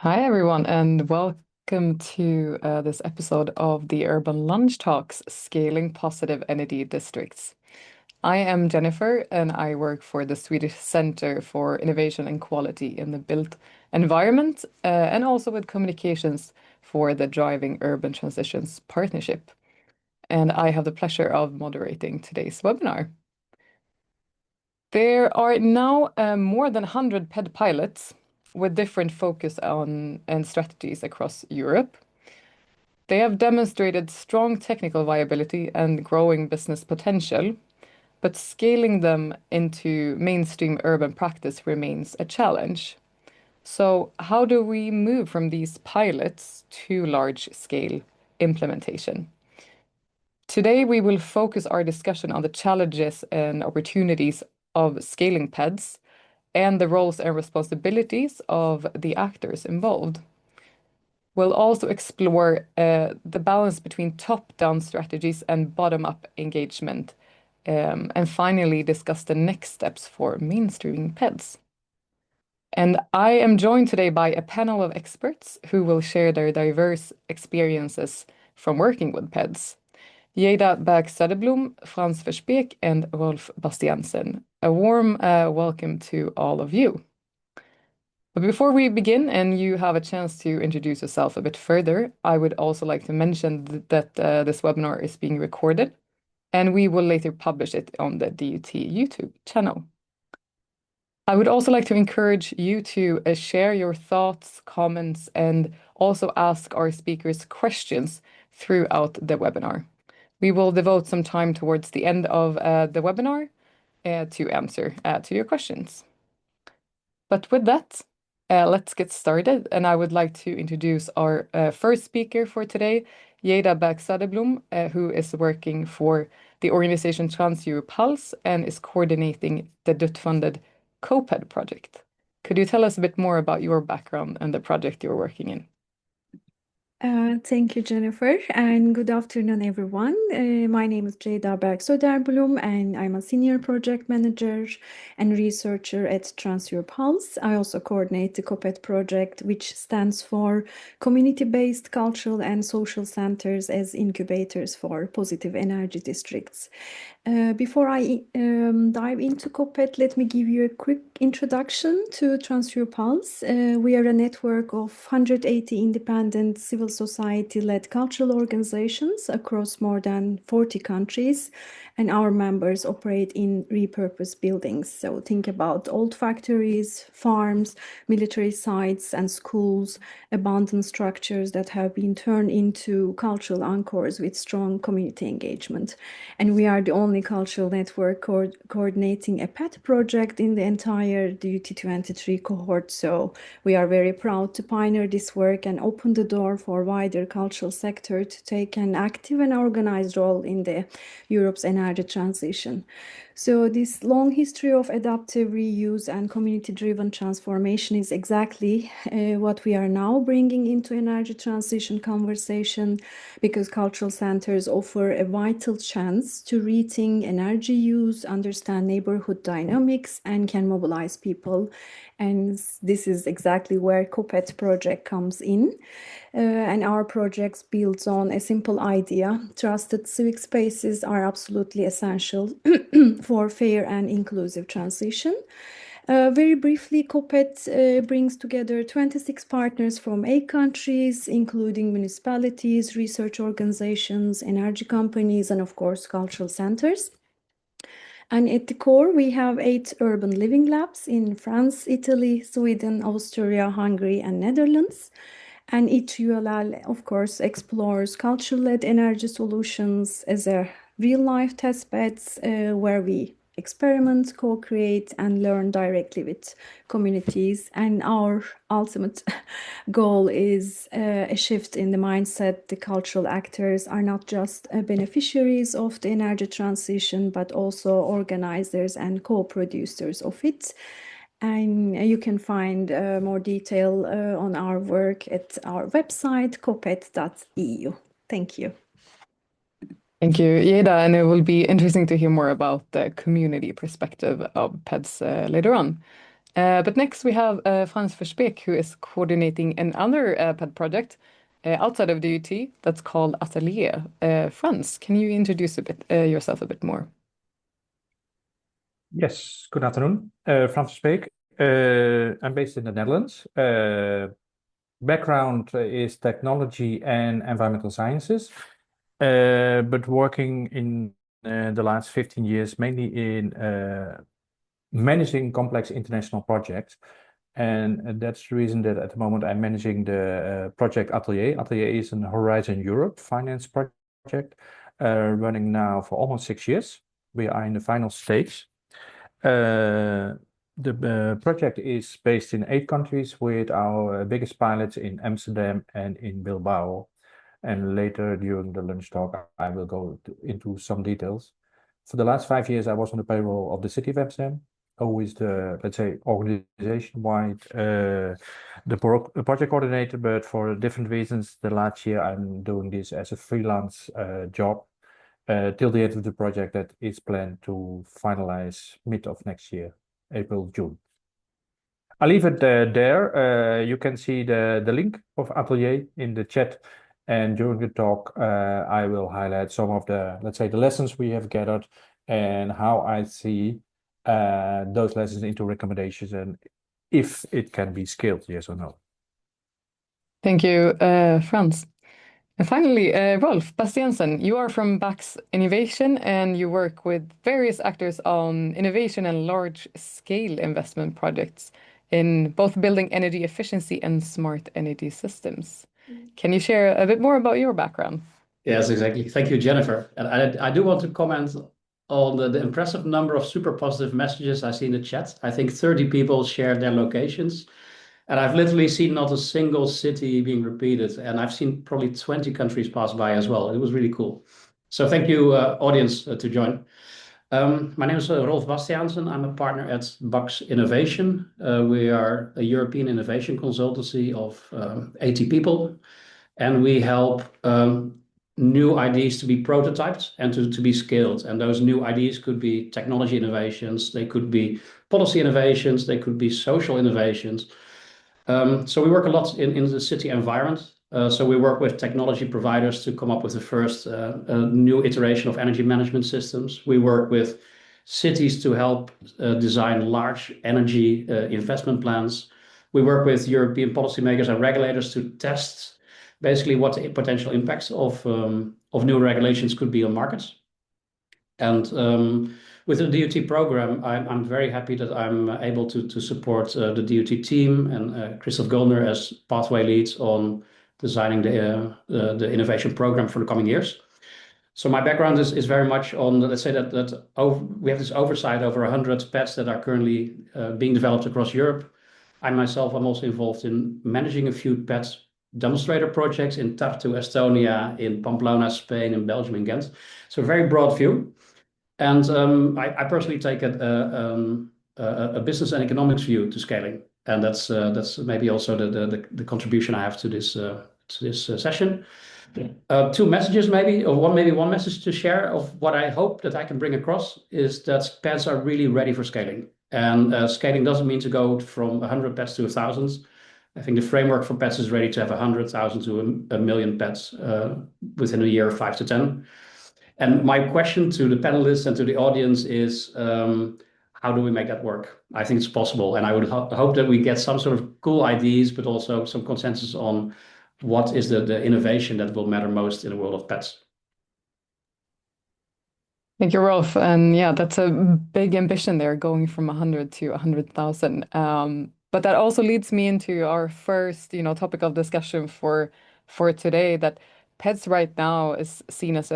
Hi, everyone, and welcome to this episode of the Urban Lunch Talks Scaling Positive Energy Districts. I am Jennifer, and I work for the Swedish Center for Innovation and Quality in the Built Environment, and also with communications for the Driving Urban Transitions Partnership. And I have the pleasure of moderating today's webinar. There are now more than 100 PED pilots with different focus on and strategies across Europe. They have demonstrated strong technical viability and growing business potential, but scaling them into mainstream urban practice remains a challenge. So, how do we move from these pilots to large-scale implementation? Today, we will focus our discussion on the challenges and opportunities of scaling PEDs and the roles and responsibilities of the actors involved. We'll also explore the balance between top-down strategies and bottom-up engagement, and finally discuss the next steps for mainstreaming PEDs. And I am joined today by a panel of experts who will share their diverse experiences from working with PEDs. Ceyda Berk-Söderblom, Frans Verspeek, and Rolf Bastiansen. A warm welcome to all of you. But before we begin and you have a chance to introduce yourself a bit further, I would also like to mention that this webinar is being recorded and we will later publish it on the DUT YouTube channel. I would also like to encourage you to share your thoughts, comments, and also ask our speakers questions throughout the webinar. We will devote some time towards the end of the webinar to answer to your questions. But with that, let's get started. And I would like to introduce our first speaker for today, Ceyda Berk-Söderblom, who is working for the organization Trans-Europe Pulse and is coordinating the DUT-funded Co-PED project. Could you tell us a bit more about your background and the project you're working in? Thank you, Jennifer, and good afternoon, everyone. My name is Ceyda Berk-Söderblom, and I'm a senior project manager and researcher at Trans-Europe Pulse. I also coordinate the Co-PED project, which stands for Community-Based Cultural and Social Centers as Incubators for Positive Energy Districts. Before I dive into Co-PED, let me give you a quick introduction to Trans-Europe Pulse. We are a network of 180 independent civil society-led cultural organizations across more than 40 countries, and our members operate in repurposed buildings. So think about old factories, farms, military sites, and schools, abandoned structures that have been turned into cultural anchors with strong community engagement. And we are the only cultural network coordinating a PED project in the entire DUT 23 cohort. So we are very proud to pioneer this work and open the door for wider cultural sector to take an active and organized role in the Europe's energy transition. So this long history of adaptive reuse and community-driven transformation is exactly what we are now bringing into energy transition conversation, because cultural centers offer a vital chance to rethink energy use, understand neighborhood dynamics, and can mobilize people. And this is exactly where Co-PED project comes in. And our projects builds on a simple idea. Trusted civic spaces are absolutely essential for fair and inclusive transition. Very briefly, Co-PED brings together 26 partners from 8 countries, including municipalities, research organizations, energy companies, and of course, cultural centers. And at the core, we have 8 urban living labs in France, Italy, Sweden, Austria, Hungary, and Netherlands. And each ULL, of course, explores cultural-led energy solutions as a real-life test beds where we experiment, co-create, and learn directly with communities. And our ultimate goal is a shift in the mindset. The cultural actors are not just beneficiaries of the energy transition, but also organizers and co-producers of it. And you can find more detail on our work at our website, coped.eu. Thank you. Thank you, Ceyda, and it will be interesting to hear more about the community perspective of PEDs later on. But next we have Frans Verspeek, who is coordinating another PED project outside of DUT that's called ATELIER. Frans, can you introduce a bit yourself a bit more? Yes, good afternoon. Frans Verspeek. I'm based in the Netherlands. Background is technology and environmental sciences, but working in the last 15 years mainly in managing complex international projects. And that's the reason that at the moment I'm managing the project Atelier. Atelier is an Horizon Europe finance project running now for almost 6 years. We are in the final stage. The project is based in 8 countries with our biggest pilots in Amsterdam and in Bilbao. And later during the lunch talk, I will go into some details. For the last 5 years, I was on the payroll of the city of Amsterdam, always the, let's say, organization-wide the project coordinator, but for different reasons, the last year I'm doing this as a freelance job till the end of the project that is planned to finalize mid of next year, April, June. I'll leave it there. You can see the link of Atelier in the chat. And during the talk, I will highlight some of the, let's say, the lessons we have gathered and how I see those lessons into recommendations and if it can be scaled, yes or no. Thank you, Frans. And finally, Rolf Bastiansen, you are from Bax Innovation and you work with various actors on innovation and large-scale investment projects in both building energy efficiency and smart energy systems. Can you share a bit more about your background? Yes, exactly. Thank you, Jennifer. And I do want to comment on the impressive number of super positive messages I see in the chat. I think 30 people shared their locations. And I've literally seen not a single city being repeated. And I've seen probably 20 countries pass by as well. It was really cool. So thank you, audience, to join. My name is Rolf Bastiaansen. I'm a partner at Bax Innovation. We are a European innovation consultancy of 80 people. And we help new ideas to be prototyped and to be scaled. And those new ideas could be technology innovations, they could be policy innovations, they could be social innovations. So we work a lot in the city environment. So we work with technology providers to come up with the first new iteration of energy management systems. We work with cities to help design large energy investment plans. We work with European policymakers and regulators to test basically what the potential impacts of new regulations could be on markets. And with the DUT program, I'm very happy that I'm able to support the DUT team and Christoph Goldner as pathway leads on designing the innovation program for the coming years. So my background is very much on, let's say that we have this oversight over 100 PEDs that are currently being developed across Europe. I myself am also involved in managing a few PEDs demonstrator projects in Tartu, Estonia, in Pamplona, Spain, in Belgium, and Ghent. So a very broad view. And I personally take a business and economics view to scaling. And that's maybe also the contribution I have to this session. Two messages maybe, or one message to share of what I hope that I can bring across is that PEDs are really ready for scaling. And scaling doesn't mean to go from 100 PEDs to 1,000. I think the framework for PEDs is ready to have 100,000 to a million PEDs within a year, 5 to 10. And my question to the panelists and to the audience is, how do we make that work? I think it's possible. And I would hope that we get some sort of cool ideas, but also some consensus on what is the innovation that will matter most in the world of PEDs. Thank you, Rolf. And yeah, that's a big ambition there, going from 100 to 100,000. But that also leads me into our first, topic of discussion for today, that PEDs right now is seen as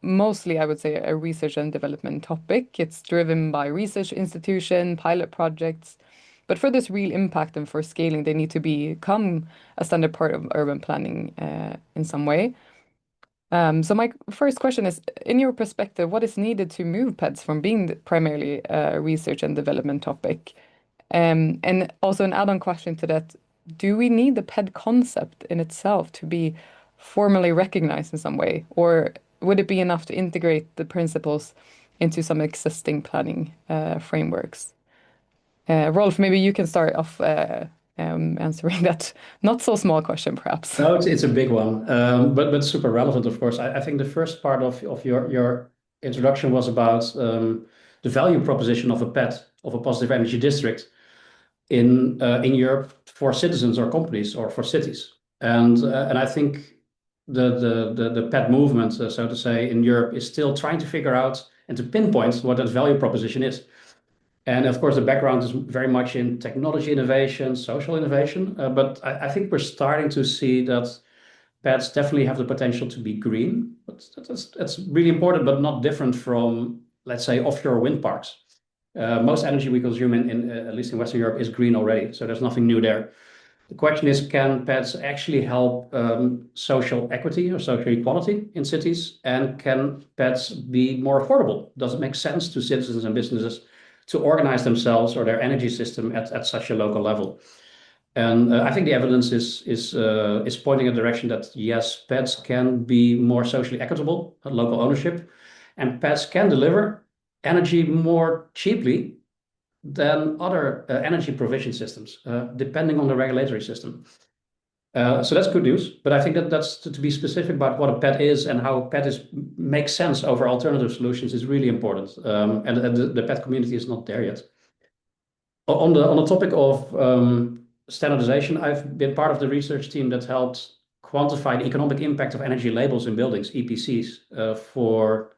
mostly, I would say, a research and development topic. It's driven by research institution, pilot projects. But for this real impact and for scaling, they need to become a standard part of urban planning in some way. So my first question is, in your perspective, what is needed to move PEDs from being primarily a research and development topic? And also an add-on question to that, do we need the PED concept in itself to be formally recognized in some way? Or would it be enough to integrate the principles into some existing planning frameworks? Rolf, maybe you can start off answering that not so small question, perhaps. No, it's a big one, but super relevant, of course. I think the first part of your introduction was about the value proposition of a PED, of a positive energy district in Europe for citizens or companies or for cities. And I think the PED movement, so to say, in Europe is still trying to figure out and to pinpoint what that value proposition is. And of course, the background is very much in technology innovation, social innovation. But I think we're starting to see that PEDs definitely have the potential to be green. But that's really important, but not different from, let's say, offshore wind parks. Most energy we consume at least in Western Europe, is green already. So there's nothing new there. The question is, can PEDs actually help social equity or social equality in cities? And can PEDs be more affordable? Does it make sense to citizens and businesses to organize themselves or their energy system at such a local level? And I think the evidence is pointing in a direction that yes, PEDs can be more socially equitable, local ownership, and PEDs can deliver energy more cheaply than other energy provision systems, depending on the regulatory system. So that's good news, but I think that's to be specific about what a PED is and how PED makes sense over alternative solutions is really important. And the PED community is not there yet. On the topic of standardization, I've been part of the research team that helped quantify the economic impact of energy labels in buildings, EPCs, for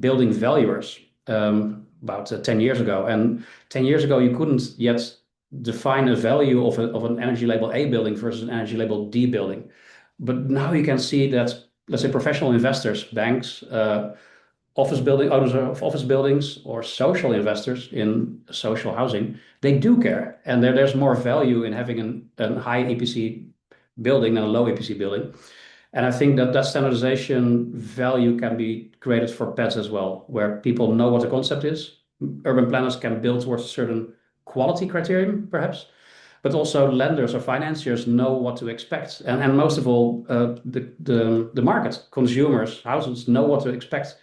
building valuers about 10 years ago. And 10 years ago, you couldn't yet define a value of an energy label A building versus an energy label D building. But now you can see that, let's say, professional investors, banks, owners of office buildings, or social investors in social housing, they do care. And there's more value in having a high EPC building than a low EPC building. And I think that standardization value can be created for PEDs as well, where people know what the concept is. Urban planners can build towards a certain quality criterion, perhaps, but also lenders or financiers know what to expect. And most of all, the market, consumers, houses know what to expect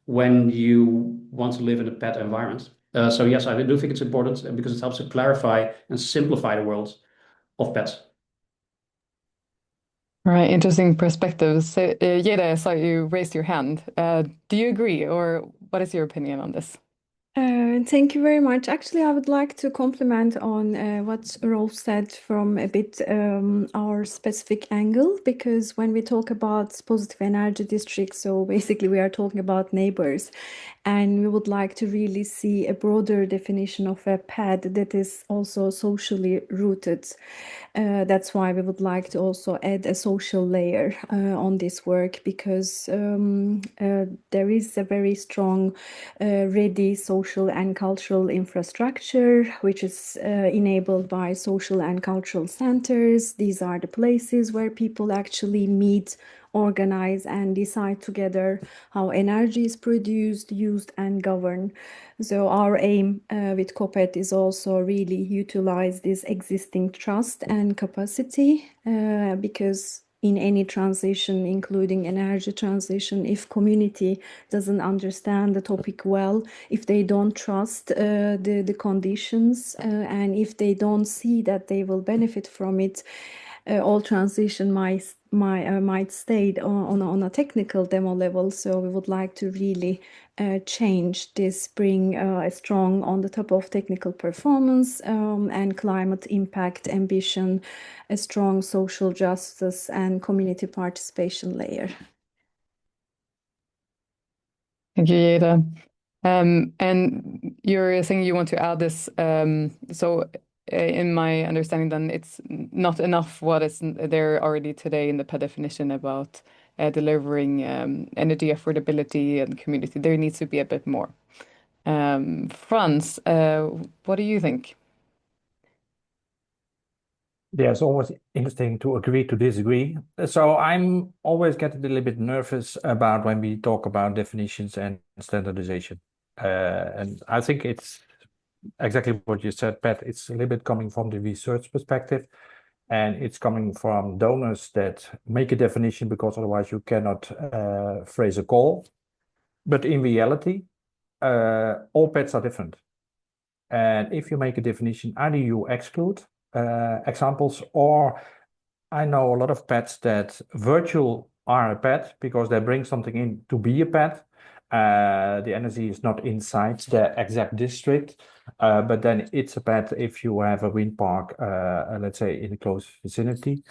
when you want to live in a PED environment. So yes, I do think it's important because it helps to clarify and simplify the world of PEDs. All right, interesting perspectives. So, Ceyda, I saw you raised your hand. Do you agree, or what is your opinion on this? Thank you very much. Actually, I would like to comment on what Rolf said from a bit our specific angle, because when we talk about positive energy districts, so basically we are talking about neighbors, and we would like to really see a broader definition of a PED that is also socially rooted. That's why we would like to also add a social layer on this work, because there is a very strong, ready social and cultural infrastructure, which is enabled by social and cultural centers. These are the places where people actually meet, organize, and decide together how energy is produced, used, and governed. So our aim with Co-PED is also really utilize this existing trust and capacity, because in any transition, including energy transition, if community doesn't understand the topic well, if they don't trust the conditions, and if they don't see that they will benefit from it, all transition might stay on a technical demo level. So we would like to really change this, bring a strong on the top of technical performance and climate impact ambition, a strong social justice and community participation layer. Thank you, Ceyda. And you're saying you want to add this. So, in my understanding, then it's not enough what is there already today in the PED definition about delivering energy affordability and community. There needs to be a bit more. Frans, what do you think? Yeah, it's always interesting to agree to disagree. So I'm always getting a little bit nervous about when we talk about definitions and standardization. And I think it's exactly what you said, Pat. It's a little bit coming from the research perspective, and it's coming from donors that make a definition because otherwise you cannot phrase a call. But in reality, all PEDs are different. And if you make a definition, either you exclude examples, or I know a lot of PEDs that virtual are a PED because they bring something in to be a PED. The energy is not inside the exact district, but then it's a PED if you have a wind park, let's say in a close vicinity.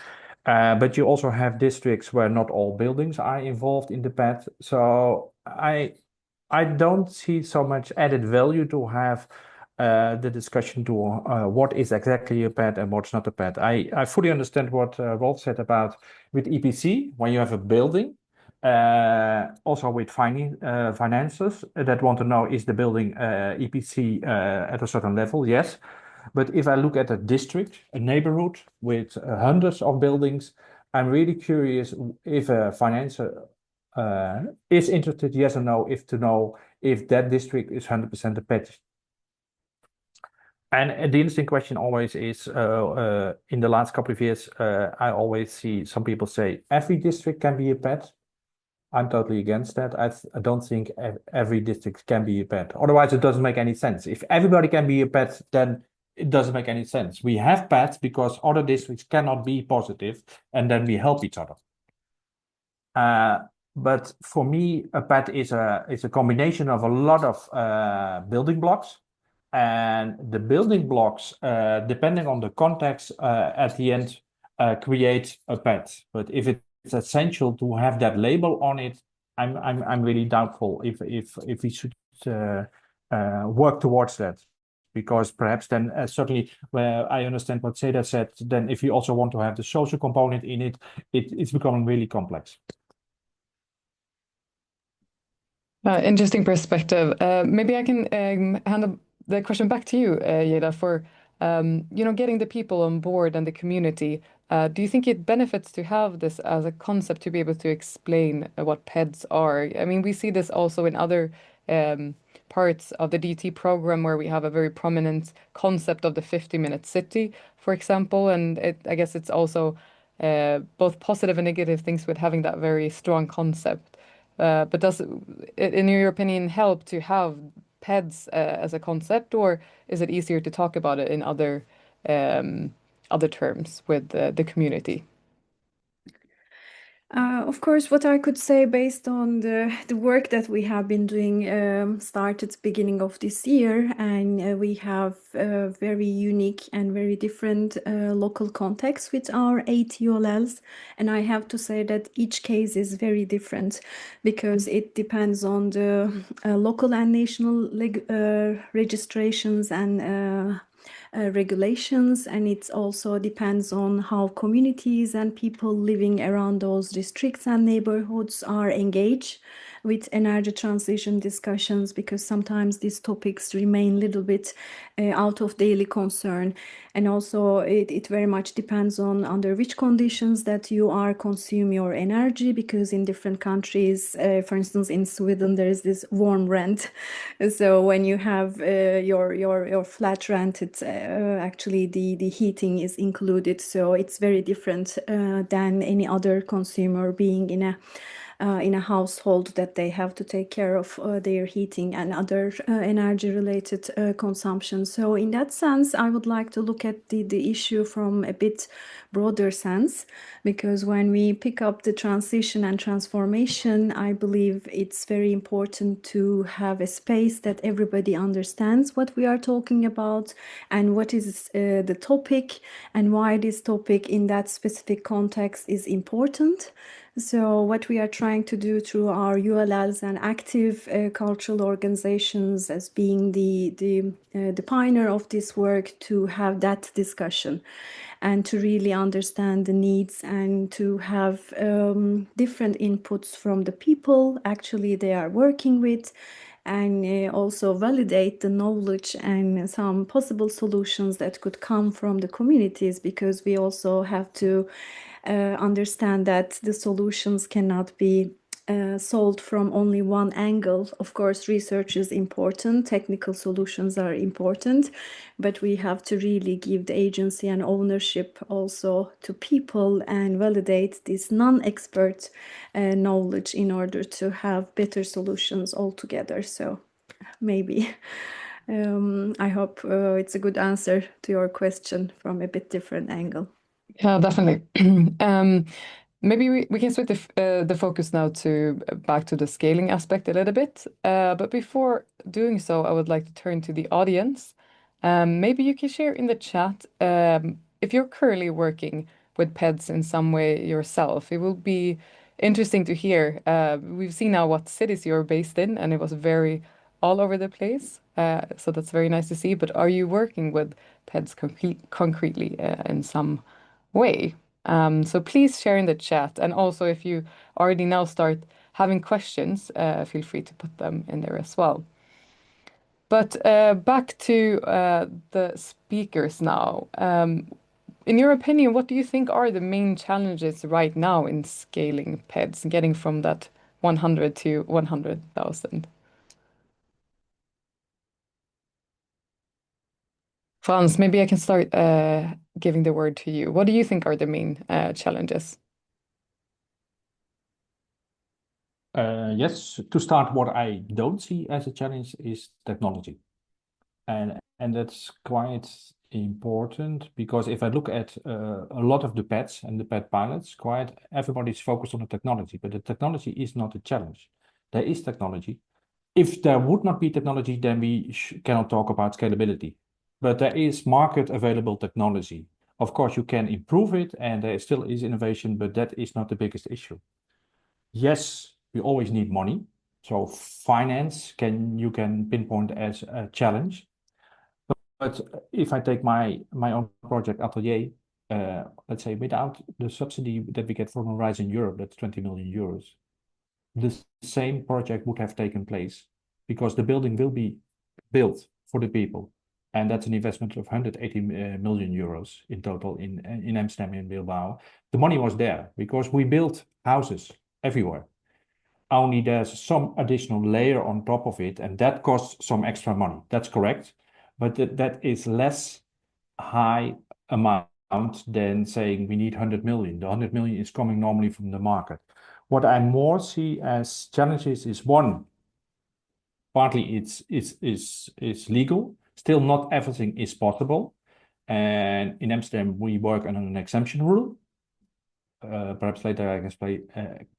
But you also have districts where not all buildings are involved in the PED. So I don't see so much added value to have the discussion to what is exactly a PED and what's not a PED. I fully understand what Rolf said about with EPC, when you have a building, also with finances that want to know, is the building EPC at a certain level? Yes. But if I look at a district, a neighborhood with hundreds of buildings, I'm really curious if a financer is interested, yes or no, if to know if that district is 100% a PED. And the interesting question always is, in the last couple of years, I always see some people say every district can be a PED. I'm totally against that. I don't think every district can be a PED. Otherwise, it doesn't make any sense. If everybody can be a PED, then it doesn't make any sense. We have PEDs because other districts cannot be positive, and then we help each other. But for me, a PED is a combination of a lot of building blocks. And the building blocks, depending on the context, at the end, create a PED. But if it's essential to have that label on it, I'm really doubtful if we should work towards that. Because perhaps then, certainly, where I understand what Ceyda said, then if you also want to have the social component in it, it's becoming really complex. Interesting perspective. Maybe I can hand the question back to you, Ceyda, for getting the people on board and the community. Do you think it benefits to have this as a concept to be able to explain what PEDs are? I mean, we see this also in other parts of the DT program where we have a very prominent concept of the 50-minute city, for example, and I guess it's also both positive and negative things with having that very strong concept. But does it, in your opinion, help to have PEDs as a concept, or is it easier to talk about it in other terms with the community? Of course, what I could say based on the work that we have been doing started beginning of this year, and we have very unique and very different local contexts with our 8 ULLs. And I have to say that each case is very different because it depends on the local and national registrations and regulations, and it also depends on how communities and people living around those districts and neighborhoods are engaged with energy transition discussions, because sometimes these topics remain a little bit out of daily concern. And also it very much depends on under which conditions that you are consume your energy, because in different countries, for instance, in Sweden, there is this warm rent. So when you have your flat rent, it's actually the heating is included. So it's very different than any other consumer being in a household that they have to take care of their heating and other energy-related consumption. So in that sense, I would like to look at the issue from a bit broader sense, because when we pick up the transition and transformation, I believe it's very important to have a space that everybody understands what we are talking about and what is the topic and why this topic in that specific context is important. So what we are trying to do through our ULLs and active cultural organizations as being the pioneer of this work, to have that discussion and to really understand the needs and to have different inputs from the people actually they are working with, and also validate the knowledge and some possible solutions that could come from the communities, because we also have to understand that the solutions cannot be solved from only one angle. Of course, research is important, technical solutions are important, but we have to really give the agency and ownership also to people and validate this non-expert knowledge in order to have better solutions altogether. So maybe I hope it's a good answer to your question from a bit different angle. Yeah, definitely. Maybe we can switch the focus now to back to the scaling aspect a little bit. But before doing so, I would like to turn to the audience. Maybe you can share in the chat if you're currently working with PEDs in some way yourself. It will be interesting to hear. We've seen now what cities you're based in, and it was very all over the place. So that's very nice to see. But are you working with PEDs concretely in some way? So please share in the chat. And also, if you already now start having questions, feel free to put them in there as well. But back to the speakers now. In your opinion, what do you think are the main challenges right now in scaling PEDs and getting from that 100 to 100,000? Frans, maybe I can start giving the word to you. What do you think are the main challenges? Yes, to start, what I don't see as a challenge is technology. And that's quite important, because if I look at a lot of the PEDs and the PED pilots, quite everybody's focused on the technology, but the technology is not a challenge. There is technology. If there would not be technology, then we cannot talk about scalability. But there is market available technology. Of course, you can improve it, and there still is innovation, but that is not the biggest issue. Yes, we always need money. So finance you can pinpoint as a challenge. But if I take my own project Atelier, let's say without the subsidy that we get from Horizon Europe, that's 20 million euros, the same project would have taken place, because the building will be built for the people. And that's an investment of 180 million euros in total in Amsterdam and Bilbao. The money was there because we built houses everywhere. Only there's some additional layer on top of it, and that costs some extra money. That's correct. But that is less high amount than saying we need 100 million. The 100 million is coming normally from the market. What I more see as challenges is, one, partly it's legal. Still, not everything is possible. And in Amsterdam, we work on an exemption rule. Perhaps later I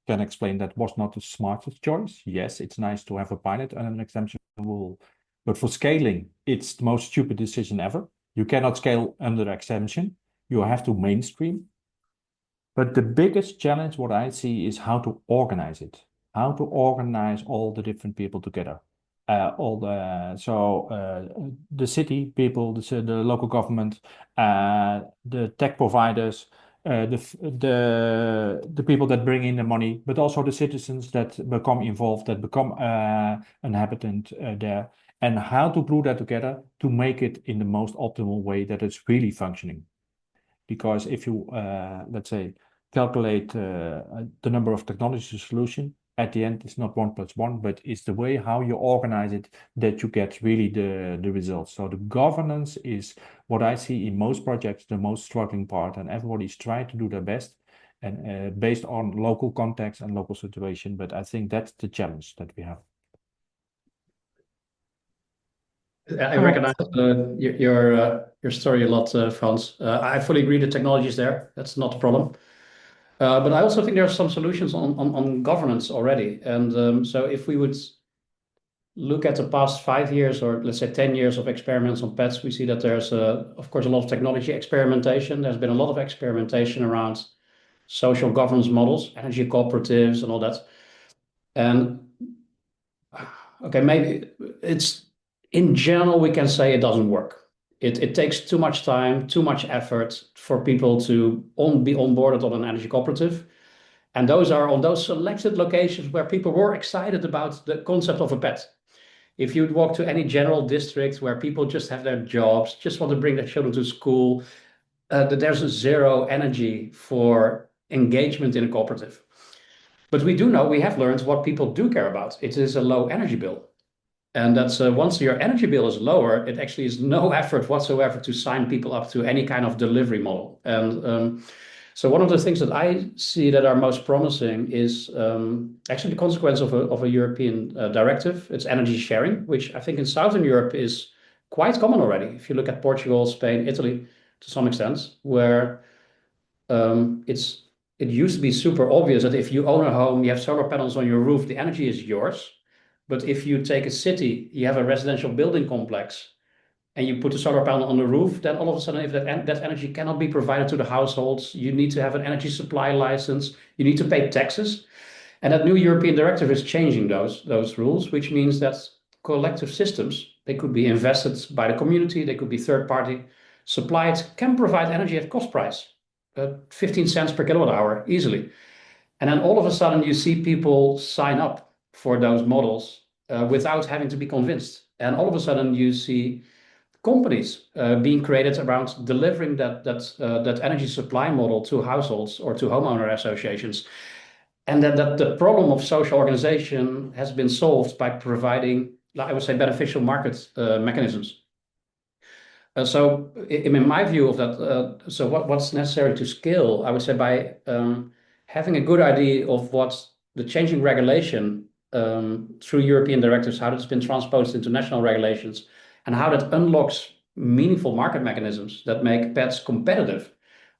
can explain that was not the smartest choice. Yes, it's nice to have a pilot and an exemption rule, but for scaling, it's the most stupid decision ever. You cannot scale under exemption. You have to mainstream. But the biggest challenge, what I see, is how to organize it, how to organize all the different people together. The city people, the local government, the tech providers, the people that bring in the money, but also the citizens that become involved, that become an inhabitant there, and how to glue that together to make it in the most optimal way that it's really functioning. Because if you, let's say, calculate the number of technology solution, at the end, it's not 1 + 1, but it's the way how you organize it that you get really the results. So the governance is what I see in most projects, the most struggling part, and everybody's trying to do their best, and based on local context and local situation. But I think that's the challenge that we have. I recognize your story a lot, Frans. I fully agree the technology is there. That's not a problem. But I also think there are some solutions on governance already. And so if we would look at the past 5 years, or let's say 10 years of experiments on PEDs, we see that there's, of course, a lot of technology experimentation. There's been a lot of experimentation around social governance models, energy cooperatives and all that. And okay, maybe it's, in general, we can say it doesn't work. It takes too much time, too much effort for people to be onboarded on an energy cooperative. And those are on those selected locations where people were excited about the concept of a PED. If you'd walk to any general district where people just have their jobs, just want to bring their children to school, there's a zero energy for engagement in a cooperative. But we do know, we have learned what people do care about. It is a low energy bill. And that's once your energy bill is lower, it actually is no effort whatsoever to sign people up to any kind of delivery model. And so one of the things that I see that are most promising is actually the consequence of a European directive. It's energy sharing, which I think in Southern Europe is quite common already. If you look at Portugal, Spain, Italy, to some extent, where it used to be super obvious that if you own a home, you have solar panels on your roof, the energy is yours. But if you take a city, you have a residential building complex, and you put a solar panel on the roof, then all of a sudden, if that energy cannot be provided to the households, you need to have an energy supply license, you need to pay taxes. And that new European directive is changing those rules, which means that collective systems, they could be invested by the community, they could be third party supplied, can provide energy at cost price, 15 cents per kilowatt hour easily. And then all of a sudden you see people sign up for those models without having to be convinced. And all of a sudden you see companies being created around delivering that energy supply model to households or to homeowner associations. And that the problem of social organization has been solved by providing, I would say, beneficial market mechanisms. So in my view of that, so what's necessary to scale, I would say by having a good idea of what the changing regulation through European directives, how that's been transposed into national regulations, and how that unlocks meaningful market mechanisms that make PEDs competitive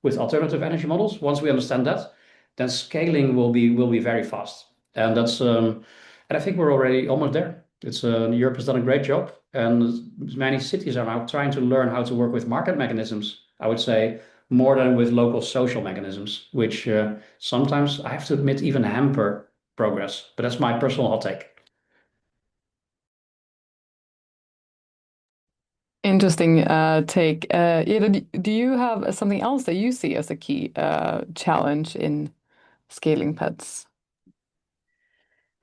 with alternative energy models. Once we understand that, then scaling will be very fast. And that's and I think we're already almost there. Europe has done a great job, and many cities are now trying to learn how to work with market mechanisms, I would say, more than with local social mechanisms, which sometimes, I have to admit, even hamper progress. But that's my personal hot take. Interesting take. Ceyda, do you have something else that you see as a key challenge in scaling PEDs?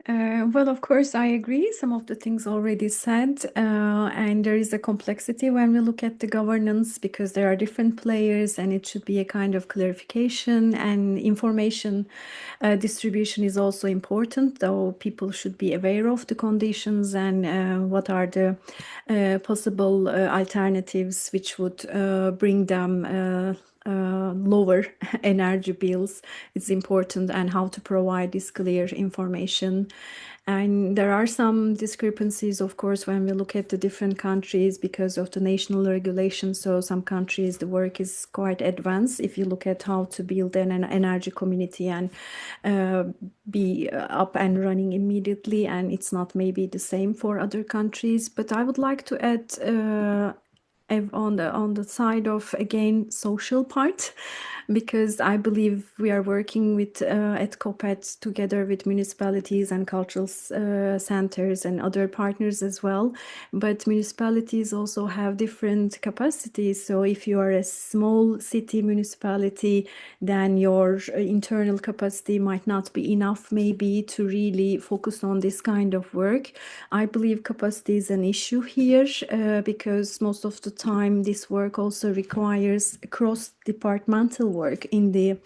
Well, of course, I agree. Some of the things already said, and there is a complexity when we look at the governance because there are different players, and it should be a kind of clarification and information distribution is also important, though people should be aware of the conditions and what are the possible alternatives which would bring them lower energy bills. It's important, and how to provide this clear information. And there are some discrepancies, of course, when we look at the different countries because of the national regulations. So some countries, the work is quite advanced if you look at how to build an energy community and be up and running immediately. And it's not maybe the same for other countries. But I would like to add on the side of, again, social part, because I believe we are working with at Co-PED together with municipalities and cultural centers and other partners as well. But municipalities also have different capacities. So if you are a small city municipality, then your internal capacity might not be enough maybe to really focus on this kind of work. I believe capacity is an issue here because most of the time this work also requires cross-departmental work in the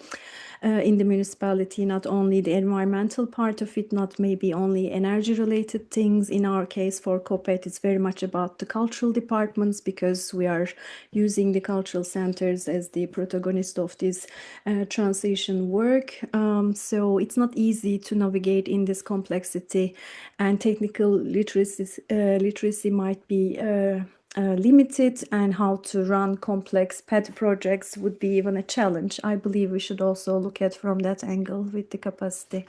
municipality, not only the environmental part of it, not maybe only energy related things. In our case for Co-PED, it's very much about the cultural departments because we are using the cultural centers as the protagonist of this transition work. So it's not easy to navigate in this complexity, and technical literacy might be limited, and how to run complex PED projects would be even a challenge. I believe we should also look at from that angle with the capacity.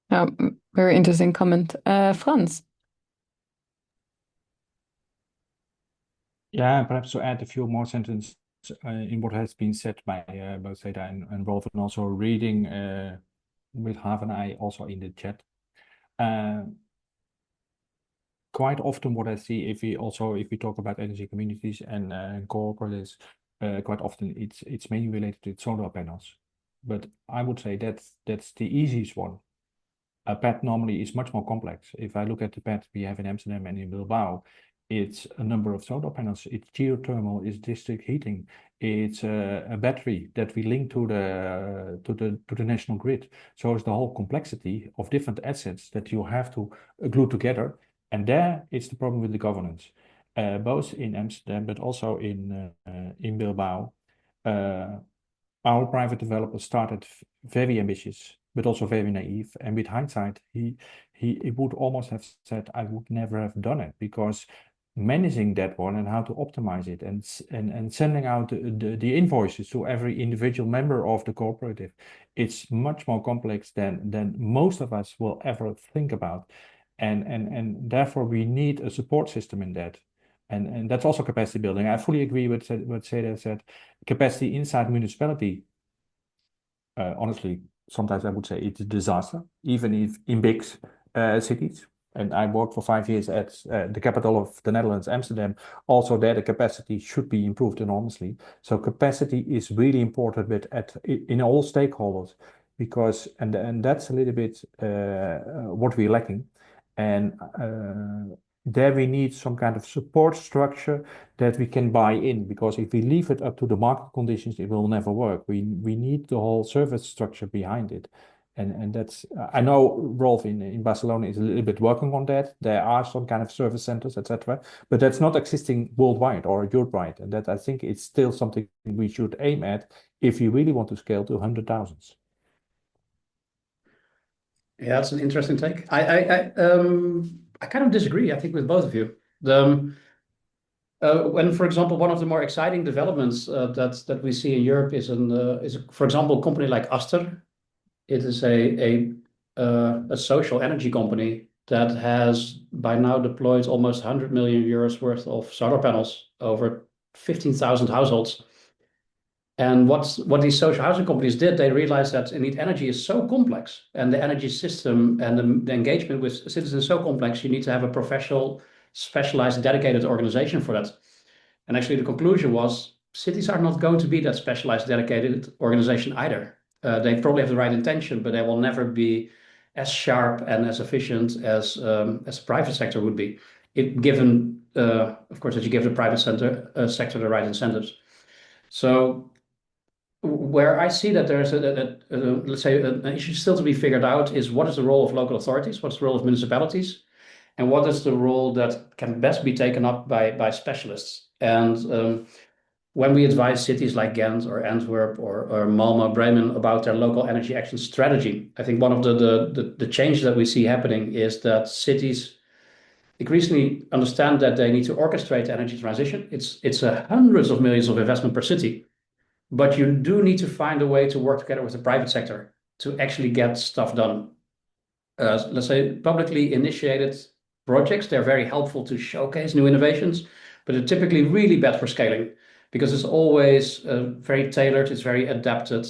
Very interesting comment. Frans? Yeah, perhaps to add a few more sentences in what has been said by both Ceyda and Rolf, and also reading with half an eye also in the chat. Quite often what I see, if we talk about energy communities and cooperatives, quite often it's mainly related to solar panels. But I would say that's the easiest one. A PED normally is much more complex. If I look at the PED we have in Amsterdam and in Bilbao, it's a number of solar panels, it's geothermal, it's district heating, it's a battery that we link to the national grid. So it's the whole complexity of different assets that you have to glue together. And there it's the problem with the governance, both in Amsterdam but also in Bilbao. Our private developers started very ambitious, but also very naive. And with hindsight, he would almost have said, I would never have done it, because managing that one and how to optimize it and sending out the invoices to every individual member of the cooperative, it's much more complex than most of us will ever think about. And therefore we need a support system in that. And that's also capacity building. I fully agree with what Ceyda said. Capacity inside municipality, honestly, sometimes I would say it's a disaster, even if in big cities. And I worked for 5 years at the capital of the Netherlands, Amsterdam. Also there, the capacity should be improved enormously. So capacity is really important, but in all stakeholders, because and that's a little bit what we're lacking. And there we need some kind of support structure that we can buy in, because if we leave it up to the market conditions, it will never work. We need the whole service structure behind it. And that's, I know Rolf in Barcelona is a little bit working on that. There are some kind of service centers, etc. But that's not existing worldwide or Europe-wide. And that, I think, it's still something we should aim at if you really want to scale to 100,000s. Yeah, that's an interesting take. I kind of disagree, I think, with both of you. When, for example, one of the more exciting developments that we see in Europe is, for example, a company like Aster. It is a social energy company that has by now deployed almost 100 million euros worth of solar panels over 15,000 households. And what these social housing companies did, they realized that indeed energy is so complex, and the energy system and the engagement with citizens is so complex, you need to have a professional, specialized, dedicated organization for that. And actually the conclusion was cities are not going to be that specialized, dedicated organization either. They probably have the right intention, but they will never be as sharp and as efficient as the private sector would be, given, of course, that you give the private sector the right incentives. So where I see that there's let's say an issue still to be figured out is, what is the role of local authorities, what's the role of municipalities, and what is the role that can best be taken up by specialists. And when we advise cities like Ghent or Antwerp or Malmö, Bremen about their local energy action strategy, I think one of the changes that we see happening is that cities increasingly understand that they need to orchestrate the energy transition. It's hundreds of millions of investment per city, but you do need to find a way to work together with the private sector to actually get stuff done. Let's say publicly initiated projects, they're very helpful to showcase new innovations, but they're typically really bad for scaling, because it's always very tailored, it's very adapted.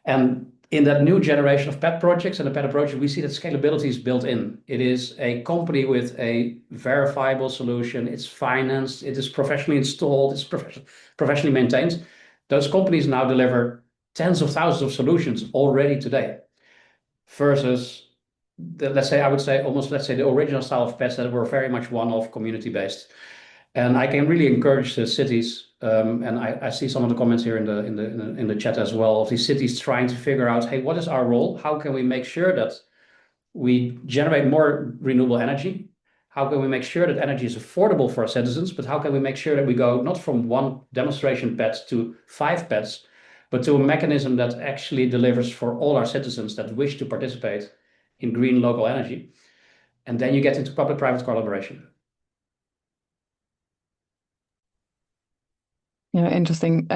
And in that new generation of PED projects and the PED approach, we see that scalability is built in. It is a company with a verifiable solution, it's financed, it is professionally installed, it's professionally maintained. Those companies now deliver tens of thousands of solutions already today, versus let's say the original style of PEDs that were very much one-off, community-based. And I can really encourage the cities, and I see some of the comments here in the chat as well, of these cities trying to figure out, hey, what is our role? How can we make sure that we generate more renewable energy? How can we make sure that energy is affordable for our citizens? But how can we make sure that we go not from one demonstration PED to 5 PEDs, but to a mechanism that actually delivers for all our citizens that wish to participate in green local energy? And then you get into public-private collaboration. Yeah, interesting.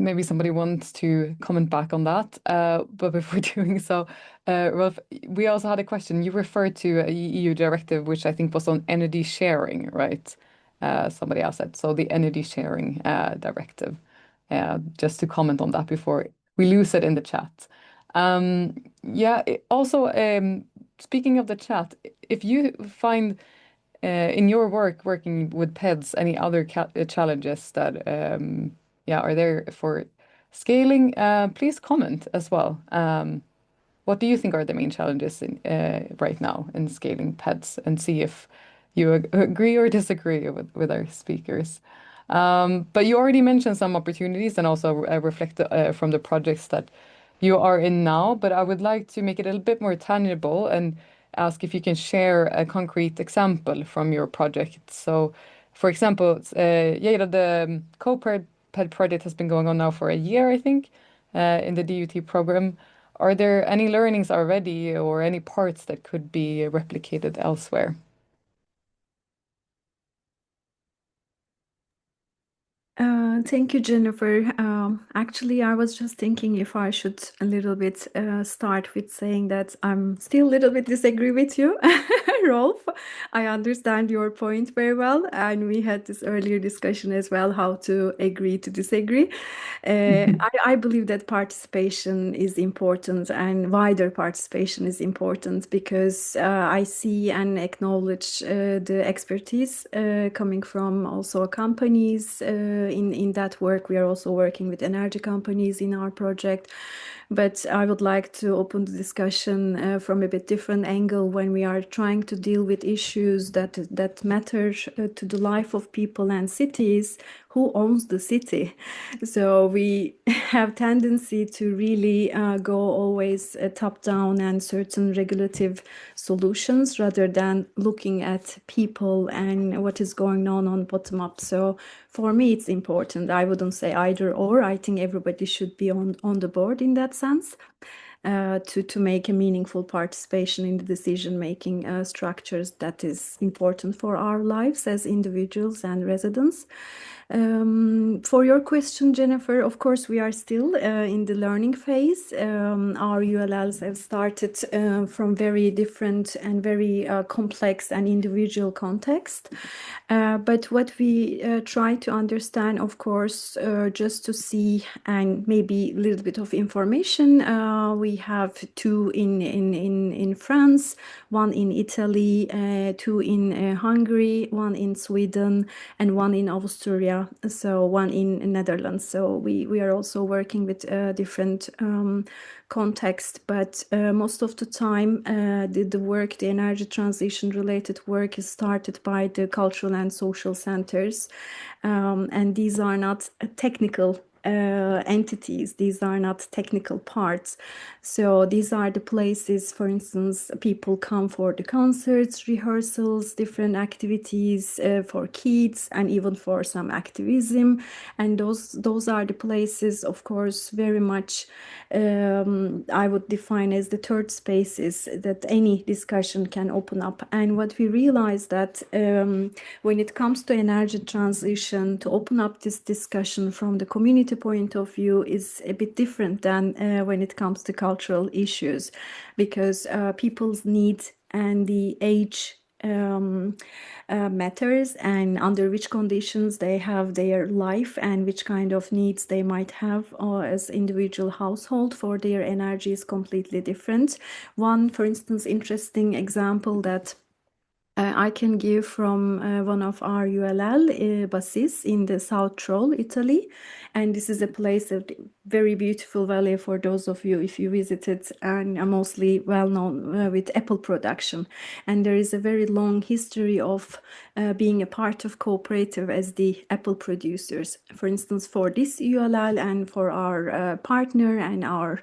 Maybe somebody wants to comment back on that. But before doing so, Rolf, we also had a question. You referred to a EU directive, which I think was on energy sharing, right? Somebody asked that. So the energy sharing directive. Just to comment on that before we lose it in the chat. Yeah, also, speaking of the chat, if you find in your work working with PEDs, any other challenges that are there for scaling, please comment as well. What do you think are the main challenges right now in scaling PEDs, and see if you agree or disagree with our speakers. But you already mentioned some opportunities and also reflect from the projects that you are in now, but I would like to make it a little bit more tangible and ask if you can share a concrete example from your project. So, for example, the Co-PED project has been going on now for a year, I think, in the DUT program. Are there any learnings already or any parts that could be replicated elsewhere? Thank you, Jennifer. Actually, I was just thinking if I should a little bit start with saying that I'm still a little bit disagree with you, Rolf. I understand your point very well, and we had this earlier discussion as well, how to agree to disagree. I believe that participation is important and wider participation is important because I see and acknowledge the expertise coming from also companies. In that work, we are also working with energy companies in our project. But I would like to open the discussion from a bit different angle when we are trying to deal with issues that matter to the life of people and cities. Who owns the city? So we have tendency to really go always top down and certain regulative solutions rather than looking at people and what is going on bottom up. So for me, it's important. I wouldn't say either or. I think everybody should be on the board in that sense. To make a meaningful participation in the decision-making structures that is important for our lives as individuals and residents. For your question, Jennifer, of course, we are still in the learning phase. Our ULLs have started from very different and very complex and individual context. But what we try to understand, of course, just to see and maybe a little bit of information, we have two in France, one in Italy, two in Hungary, one in Sweden, and one in Austria, so one in Netherlands. So we are also working with different context, but most of the time the work, the energy transition related work is started by the cultural and social centers, and these are not technical entities. These are not technical parts. So these are the places, for instance, people come for the concerts, rehearsals, different activities for kids, and even for some activism. And those are the places, of course, very much I would define as the third spaces that any discussion can open up. And what we realize that when it comes to energy transition, to open up this discussion from the community point of view is a bit different than when it comes to cultural issues, because people's needs and the age matters, and under which conditions they have their life and which kind of needs they might have as individual household for their energy is completely different. One, for instance, interesting example that I can give from one of our ULL, Basis in the South Tyrol, Italy. And this is a place, a very beautiful valley for those of you if you visit it, and mostly well known with apple production. And there is a very long history of being a part of cooperative as the apple producers. For instance, for this ULL and for our partner and our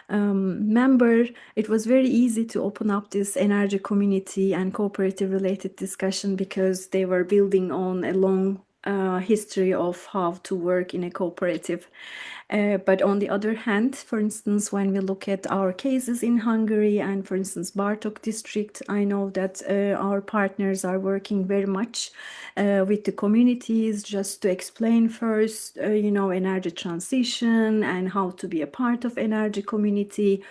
member, it was very easy to open up this energy community and cooperative related discussion because they were building on a long history of how to work in a cooperative. But on the other hand, for instance, when we look at our cases in Hungary and, for instance, Bartók district, I know that our partners are working very much with the communities just to explain first, energy transition and how to be a part of energy community.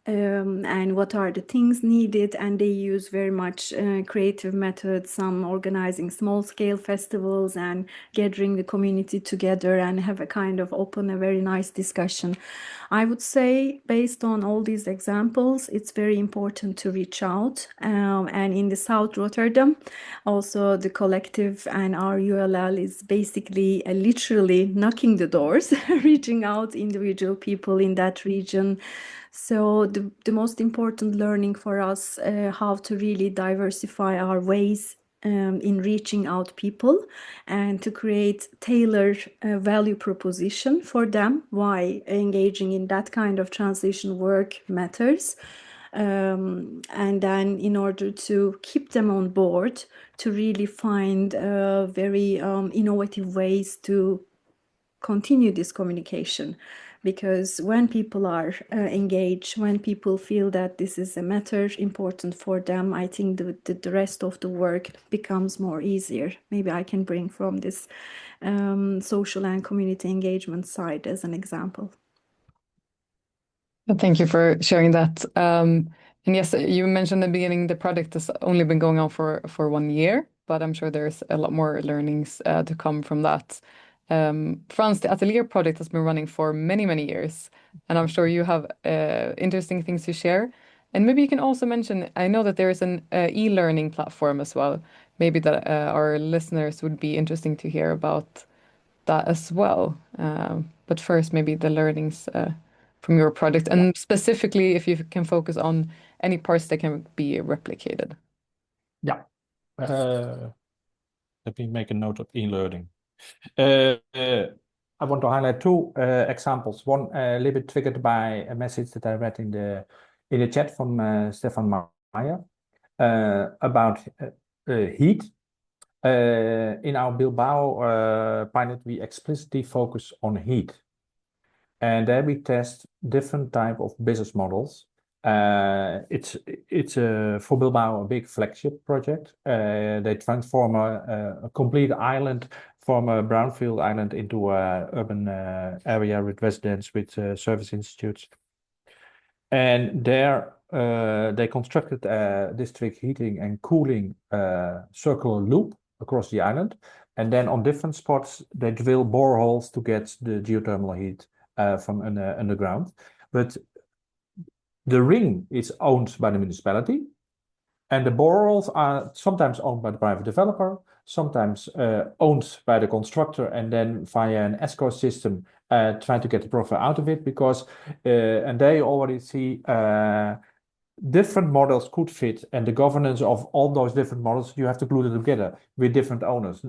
And what are the things needed, and they use very much creative methods, some organizing small-scale festivals and gathering the community together and have a kind of open, a very nice discussion. I would say, based on all these examples, it's very important to reach out. And in the South Rotterdam, also the collective and our ULL is basically literally knocking the doors, reaching out individual people in that region. So the most important learning for us, how to really diversify our ways in reaching out people and to create tailored value proposition for them, why engaging in that kind of transition work matters. And then in order to keep them on board, to really find very innovative ways to continue this communication. because when people are engaged, when people feel that this is a matter important for them, I think the rest of the work becomes more easier. Maybe I can bring from this social and community engagement side as an example. Thank you for sharing that. And yes, you mentioned in the beginning the project has only been going on for 1 year, but I'm sure there's a lot more learnings to come from that. Frans, the ATELIER project has been running for many, many years, and I'm sure you have interesting things to share. And maybe you can also mention, I know that there is an e-learning platform as well. Maybe that our listeners would be interesting to hear about that as well. But first, maybe the learnings from your project, and specifically if you can focus on any parts that can be replicated. Yeah. Let me make a note of e-learning. I want to highlight two examples. One a little bit triggered by a message that I read in the chat from Stefan Meyer about heat. In our Bilbao pilot, we explicitly focus on heat. And there we test different type of business models. It's for Bilbao a big flagship project. They transform a complete island from a brownfield island into a urban area with residents, with service institutes. And there they constructed a district heating and cooling circular loop across the island. And then on different spots, they drill boreholes to get the geothermal heat from underground. But the ring is owned by the municipality, and the boreholes are sometimes owned by the private developer, sometimes owned by the constructor, and then via an escrow system try to get the profit out of it, because and they already see different models could fit, and the governance of all those different models, you have to glue them together with different owners.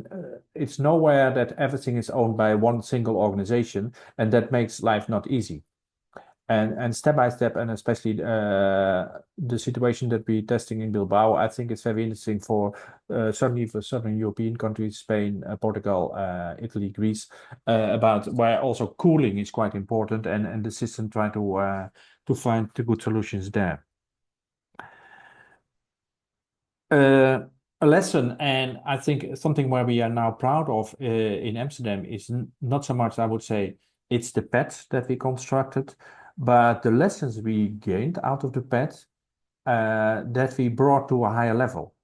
It's nowhere that everything is owned by one single organization, and that makes life not easy. And step by step, and especially the situation that we're testing in Bilbao, I think it's very interesting for certainly for Southern European countries, Spain, Portugal, Italy, Greece, about where also cooling is quite important, and the system try to find the good solutions there. A lesson, and I think something where we are now proud of in Amsterdam is not so much, I would say, it's the PEDs that we constructed, but the lessons we gained out of the PEDs that we brought to a higher level.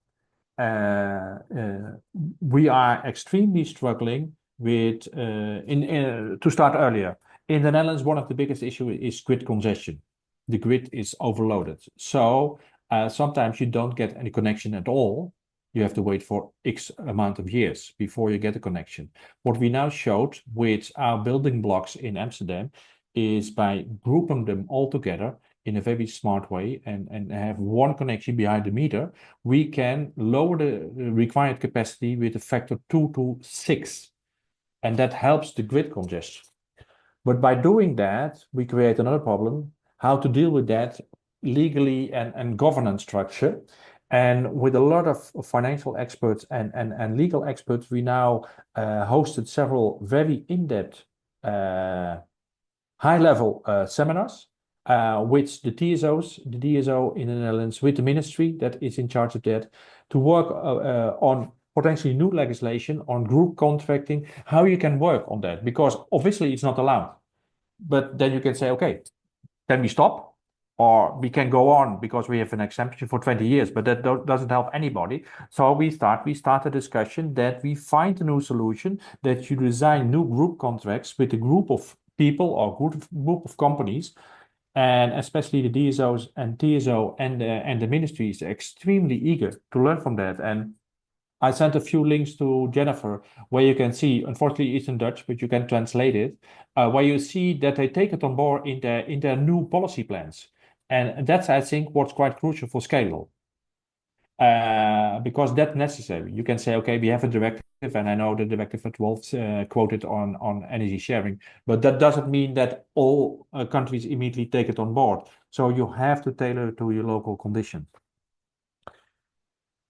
We are extremely struggling with, to start earlier, in the Netherlands, one of the biggest issues is grid congestion. The grid is overloaded. So sometimes you don't get any connection at all. You have to wait for X amount of years before you get a connection. What we now showed with our building blocks in Amsterdam is by grouping them all together in a very smart way and have one connection behind the meter, we can lower the required capacity with a factor 2 to 6. And that helps the grid congestion. But by doing that, we create another problem, how to deal with that legally and governance structure. And with a lot of financial experts and legal experts, we now hosted several very in-depth high-level seminars with the TSOs, the DSO in the Netherlands, with the ministry that is in charge of that, to work on potentially new legislation on group contracting, how you can work on that, because obviously it's not allowed. But then you can say, okay, can we stop? Or we can go on because we have an exemption for 20 years, but that doesn't help anybody. So we start a discussion that we find a new solution, that you design new group contracts with a group of people or group of companies, and especially the DSOs and TSO and the ministry is extremely eager to learn from that. And I sent a few links to Jennifer where you can see, unfortunately it's in Dutch, but you can translate it, where you see that they take it on board in their new policy plans. And that's, I think, what's quite crucial for scale. Because that's necessary. You can say, okay, we have a directive, and I know the directive at Wolf's quoted on energy sharing, but that doesn't mean that all countries immediately take it on board. So you have to tailor it to your local conditions.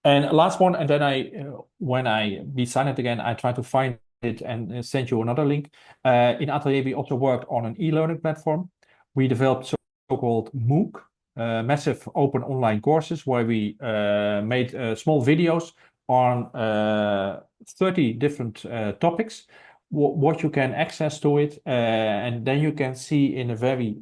And last one, and then when we sign it again, I try to find it and send you another link. In Atelier, we also worked on an e-learning platform. We developed so-called MOOC, massive open online courses, where we made small videos on 30 different topics, what you can access to it, and then you can see in a very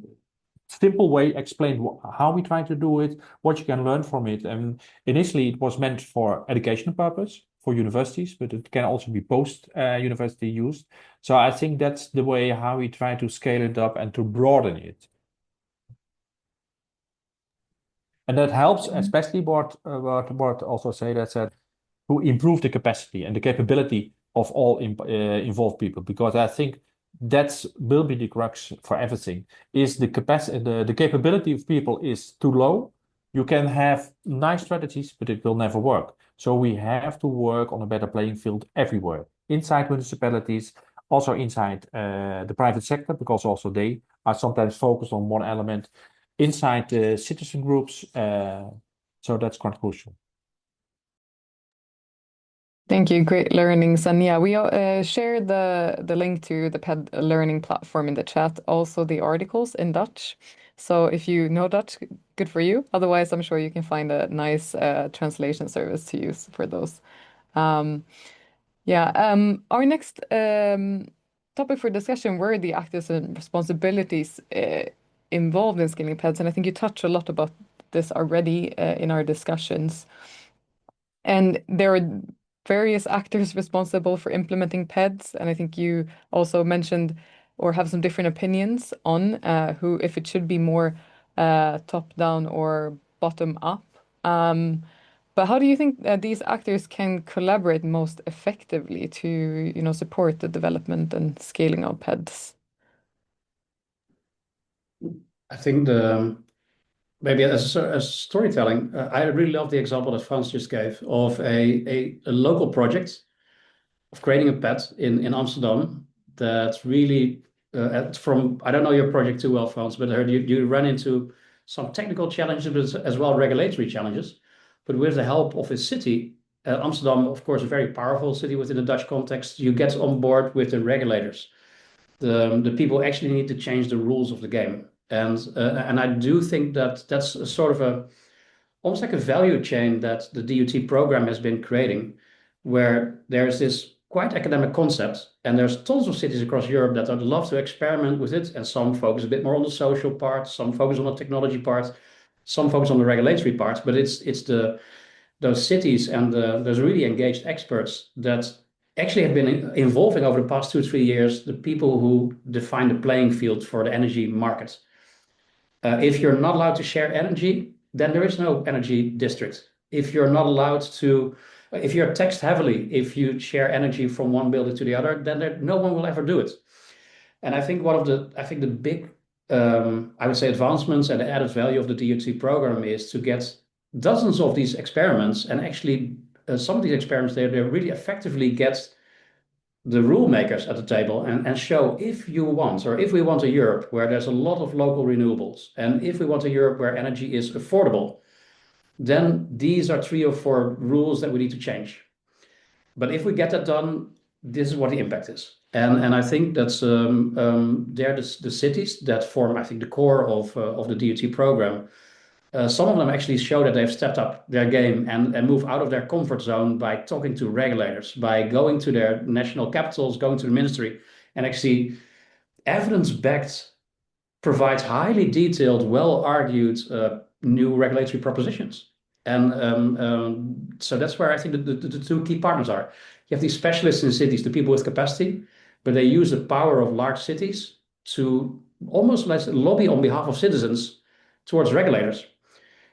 simple way explain how we try to do it, what you can learn from it. And initially it was meant for educational purpose for universities, but it can also be post university used. So I think that's the way how we try to scale it up and to broaden it. And that helps, especially what also Ceyda said, to improve the capacity and the capability of all involved people, because I think that will be the crux for everything. Is the capacity, the capability of people is too low. You can have nice strategies, but it will never work. So we have to work on a better playing field everywhere, inside municipalities, also inside the private sector, because also they are sometimes focused on one element, inside the citizen groups. So that's quite crucial. Thank you. Great learnings. And yeah, we shared the link to the PED learning platform in the chat, also the articles in Dutch. So if you know Dutch, good for you. Otherwise, I'm sure you can find a nice translation service to use for those. Our next topic for discussion were the actors and responsibilities involved in scaling PEDs. And I think you touched a lot about this already in our discussions. And there are various actors responsible for implementing PEDs, and I think you also mentioned or have some different opinions on if it should be more top-down or bottom-up. But how do you think these actors can collaborate most effectively to, support the development and scaling of PEDs? I think maybe as storytelling, I really love the example that Frans just gave of a local project of creating a PED in Amsterdam that's really I don't know your project too well, Frans, but I heard you run into some technical challenges as well regulatory challenges. But with the help of a city, Amsterdam, of course, a very powerful city within the Dutch context, you get on board with the regulators. The people actually need to change the rules of the game. And I do think that that's a sort of almost like a value chain that the DUT program has been creating, where there's this quite academic concept, and there's tons of cities across Europe that would love to experiment with it, and some focus a bit more on the social part, some focus on the technology part, some focus on the regulatory part, but it's those cities and those really engaged experts that actually have been involving over the past 2 or 3 years, the people who define the playing field for the energy market. If you're not allowed to share energy, then there is no energy district. If you're not allowed to, if you're taxed heavily, if you share energy from one building to the other, then no one will ever do it. And I think the big, I would say, advancements and the added value of the DUT program is to get dozens of these experiments, and actually some of these experiments, they really effectively get the rule makers at the table and show, if you want, or if we want a Europe where there's a lot of local renewables, and if we want a Europe where energy is affordable, then these are 3 or 4 rules that we need to change. But if we get that done, this is what the impact is. And I think that's they're the cities that form, I think, the core of the DUT program. Some of them actually show that they've stepped up their game and move out of their comfort zone by talking to regulators, by going to their national capitals, going to the ministry, and actually evidence-backed, provides highly detailed, well-argued new regulatory propositions. And so that's where I think the 2 key partners are. You have these specialists in cities, the people with capacity, but they use the power of large cities to almost like lobby on behalf of citizens towards regulators.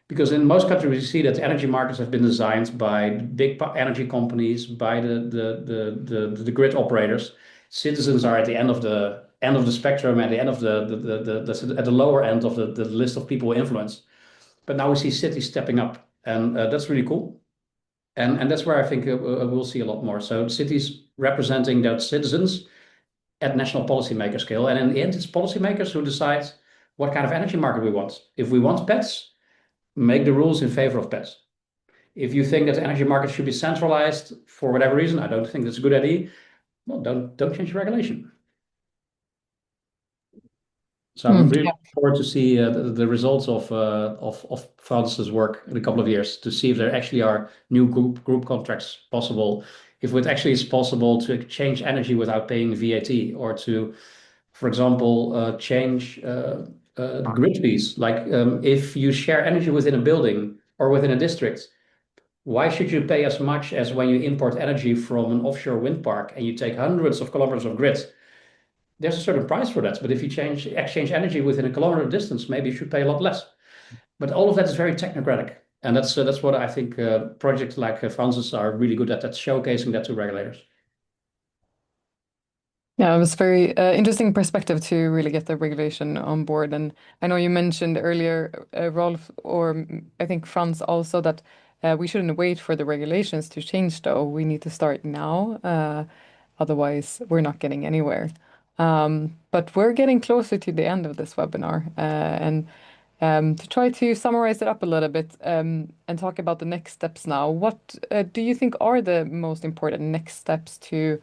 Because in most countries, we see that energy markets have been designed by big energy companies, by the grid operators. Citizens are at the end of the spectrum, at the end of at the lower end of the list of people who influence. But now we see cities stepping up, and that's really cool. And that's where I think we'll see a lot more. So cities representing their citizens at national policymaker scale, and in the end, it's policymakers who decide what kind of energy market we want. If we want PEDs, make the rules in favor of PEDs. If you think that the energy market should be centralized for whatever reason, I don't think that's a good idea, well, don't change the regulation. So I'm really looking forward to see the results of Frans's work in a couple of years to see if there actually are new group contracts possible, if it actually is possible to exchange energy without paying VAT, or to, for example, change grid fees. Like if you share energy within a building or within a district, why should you pay as much as when you import energy from an offshore wind park and you take hundreds of kilometers of grid? There's a certain price for that. But if you exchange energy within a kilometer distance, maybe you should pay a lot less. But all of that is very technocratic. And that's what I think projects like Francis are really good at, showcasing that to regulators. Yeah, it was very interesting perspective to really get the regulation on board. And I know you mentioned earlier, Rolf, or I think Frans also, that we shouldn't wait for the regulations to change, though. We need to start now. Otherwise, we're not getting anywhere. But we're getting closer to the end of this webinar. And to try to summarize it up a little bit and talk about the next steps now, what do you think are the most important next steps to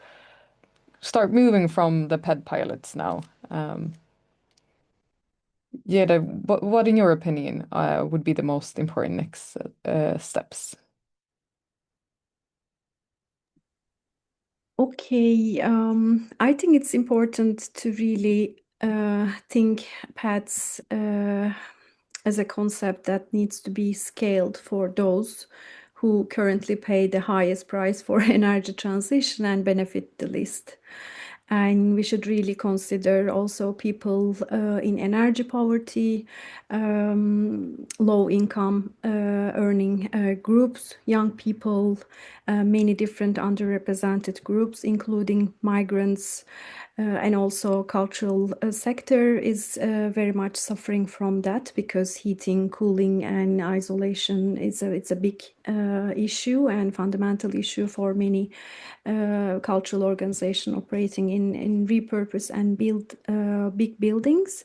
start moving from the PED pilots now? Yeah, what in your opinion would be the most important next steps? Okay, I think it's important to really think PEDs as a concept that needs to be scaled for those who currently pay the highest price for energy transition and benefit the least. And we should really consider also people in energy poverty, low income earning groups, young people, many different underrepresented groups, including migrants, and also cultural sector is very much suffering from that, because heating, cooling, and isolation it's a big issue and fundamental issue for many cultural organization operating in repurpose and build big buildings.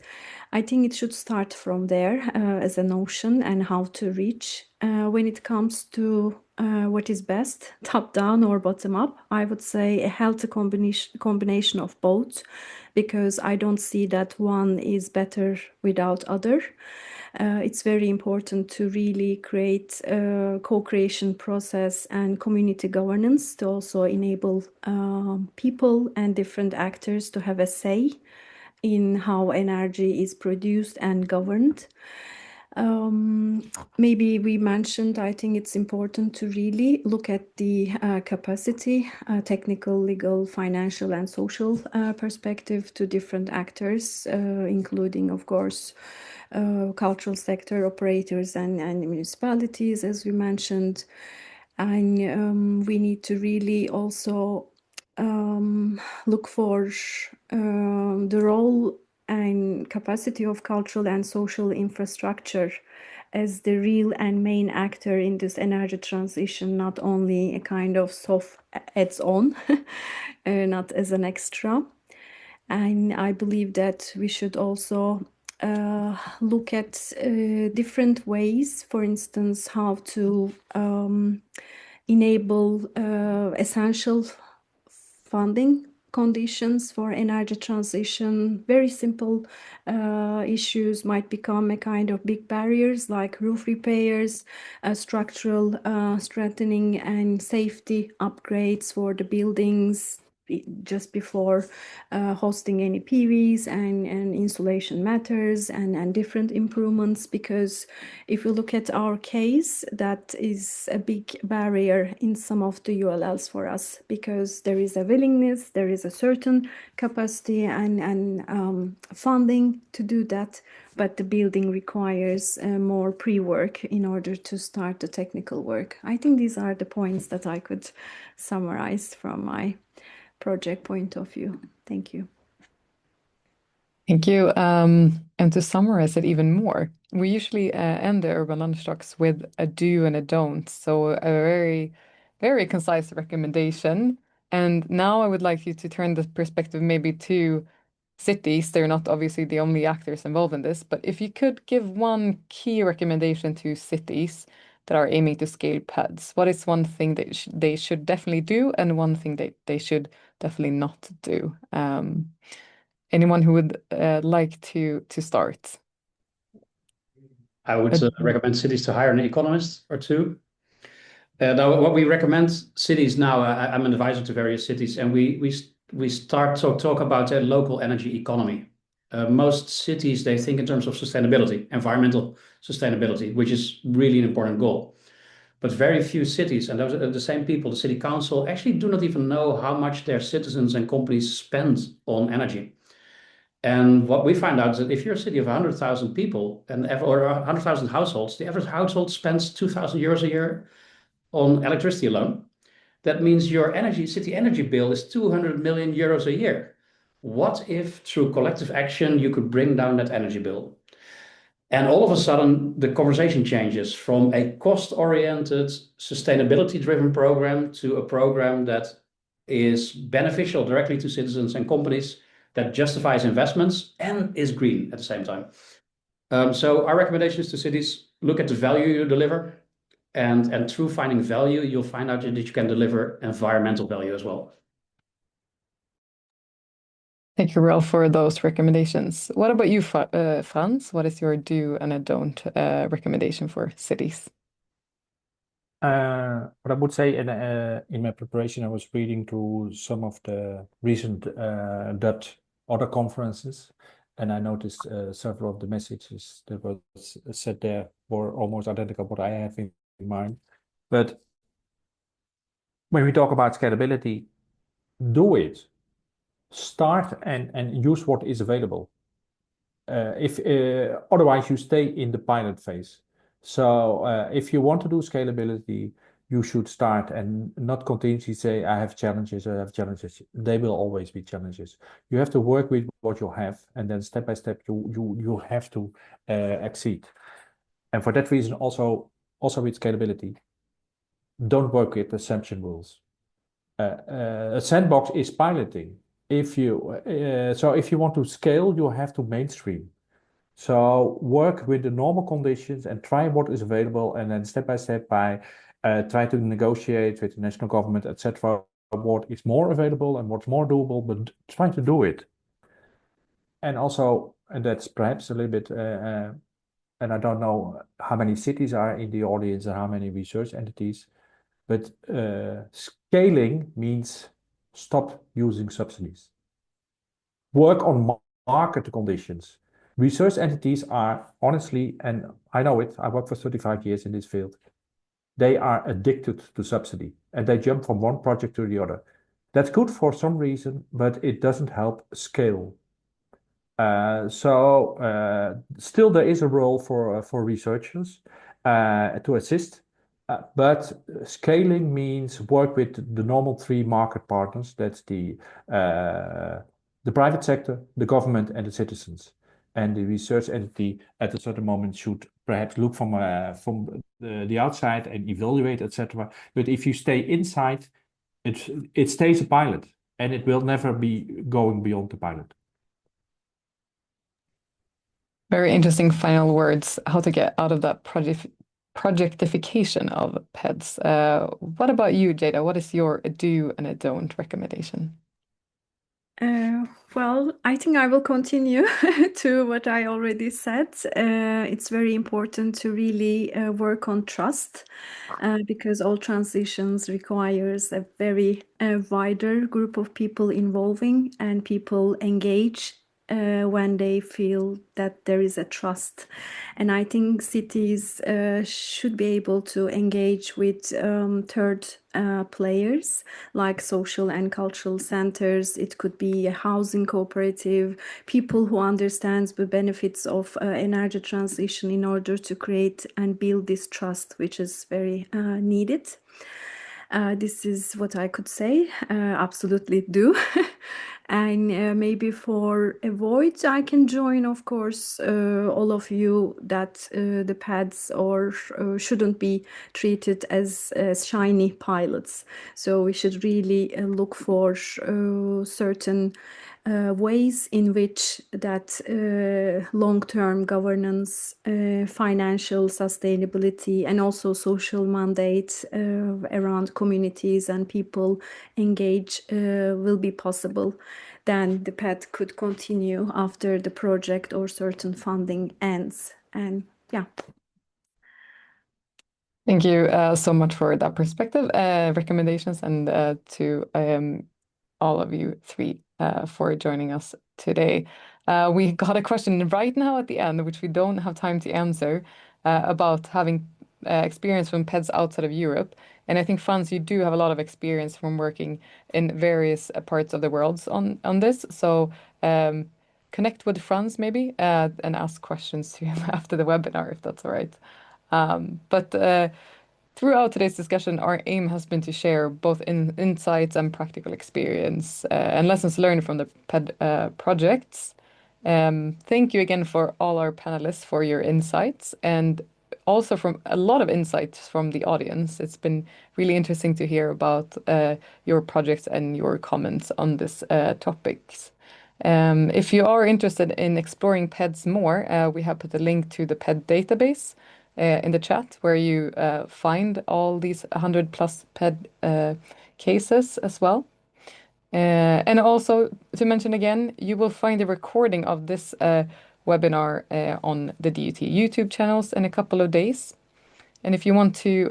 I think it should start from there as a notion, and how to reach when it comes to what is best, top down or bottom up. I would say a healthy combination of both, because I don't see that one is better without other. It's very important to really create a co-creation process and community governance to also enable people and different actors to have a say in how energy is produced and governed. Maybe we mentioned, I think it's important to really look at the capacity, technical, legal, financial, and social perspective to different actors, including, of course, cultural sector operators and municipalities, as we mentioned. And we need to really also look for the role and capacity of cultural and social infrastructure as the real and main actor in this energy transition, not only a kind of soft adds-on, not as an extra. And I believe that we should also look at different ways, for instance, how to enable essential funding conditions for energy transition. Very simple issues might become a kind of big barriers, like roof repairs, structural strengthening, and safety upgrades for the buildings just before hosting any PVs, and insulation matters, and different improvements. Because if you look at our case, that is a big barrier in some of the ULLs for us, because there is a willingness, there is a certain capacity and funding to do that, but the building requires more pre-work in order to start the technical work. I think these are the points that I could summarize from my project point of view. Thank you. Thank you. And to summarize it even more, we usually end the urban lunch talks with a do and a don't. So a very, very concise recommendation. And now I would like you to turn the perspective maybe to cities. They're not obviously the only actors involved in this, but if you could give one key recommendation to cities that are aiming to scale PEDs? What is one thing that they should definitely do and one thing that they should definitely not do? Anyone who would like to start? I would recommend cities to hire an economist or two. Now, what we recommend cities now, I'm an advisor to various cities, and we start to talk about a local energy economy. Most cities, they think in terms of sustainability, environmental sustainability, which is really an important goal. But very few cities, and those are the same people, the city council, actually do not even know how much their citizens and companies spend on energy. And what we find out is that if you're a city of 100,000 people or 100,000 households, the average household spends 2,000 euros a year on electricity alone. That means your city energy bill is 200 million euros a year. What if through collective action you could bring down that energy bill? And all of a sudden, the conversation changes from a cost-oriented, sustainability-driven program to a program that is beneficial directly to citizens and companies, that justifies investments and is green at the same time. So our recommendations to cities: look at the value you deliver, and through finding value, you'll find out that you can deliver environmental value as well. Thank you, Ralph, for those recommendations. What about you, Frans? What is your do and a don't recommendation for cities? What I would say in my preparation, I was reading through some of the recent DUT other conferences, and I noticed several of the messages that was said there were almost identical what I have in mind. But when we talk about scalability, do it. Start and use what is available. If otherwise you stay in the pilot phase. So if you want to do scalability, you should start and not continuously say, I have challenges, I have challenges. They will always be challenges. You have to work with what you have, and then step by step you have to exceed. And for that reason, also with scalability, don't work with assumption rules. A sandbox is piloting. If you want to scale, you have to mainstream. So work with the normal conditions and try what is available, and then step by step try to negotiate with the national government, etc. What is more available and what's more doable, but try to do it. And also, and that's perhaps a little bit, and I don't know how many cities are in the audience and how many research entities, but scaling means stop using subsidies. Work on market conditions. Research entities are honestly, and I know it, I worked for 35 years in this field, they are addicted to subsidy and they jump from one project to the other. That's good for some reason, but it doesn't help scale. Still there is a role for researchers to assist, but scaling means work with the normal three market partners. That's the private sector, the government, and the citizens. And the research entity at a certain moment should perhaps look from the outside and evaluate, etc. But if you stay inside, it stays a pilot, and it will never be going beyond the pilot. Very interesting final words, how to get out of that projectification of PEDs. What about you, Ceyda? What is your do and a don't recommendation? Well, I think I will continue to what I already said. It's very important to really work on trust because all transitions requires a very wider group of people involving, and people engage when they feel that there is a trust. And I think cities should be able to engage with third players like social and cultural centers. It could be a housing cooperative, people who understand the benefits of energy transition in order to create and build this trust, which is very needed. This is what I could say. Absolutely do. And maybe for avoid, I can join, of course, all of you that the PEDs or shouldn't be treated as shiny pilots. So we should really look for certain ways in which that long-term governance, financial sustainability, and also social mandate around communities and people engage will be possible. Then the PED could continue after the project or certain funding ends. And yeah. Thank you so much for that perspective, recommendations, and to all of you three for joining us today. We got a question right now at the end, which we don't have time to answer, about having experience from PEDs outside of Europe. And I think, Frans, you do have a lot of experience from working in various parts of the world on this. So connect with Frans maybe and ask questions to him after the webinar, if that's all right. But throughout today's discussion, our aim has been to share both insights and practical experience and lessons learned from the PED projects. Thank you again for all our panelists for your insights, and also from a lot of insights from the audience. It's been really interesting to hear about your projects and your comments on this topics. If you are interested in exploring PEDs more, we have put a link to the PED database in the chat, where you find all these 100 plus PED cases as well. And also to mention again, you will find a recording of this webinar on the DUT YouTube channels in a couple of days. And if you want to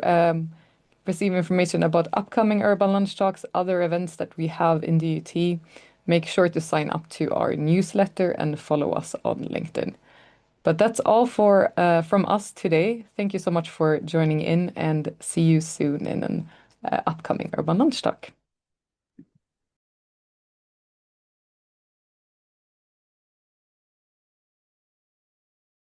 receive information about upcoming urban lunch talks, other events that we have in DUT, make sure to sign up to our newsletter and follow us on LinkedIn. But that's all from us today. Thank you so much for joining in, and see you soon in an upcoming urban lunch talk.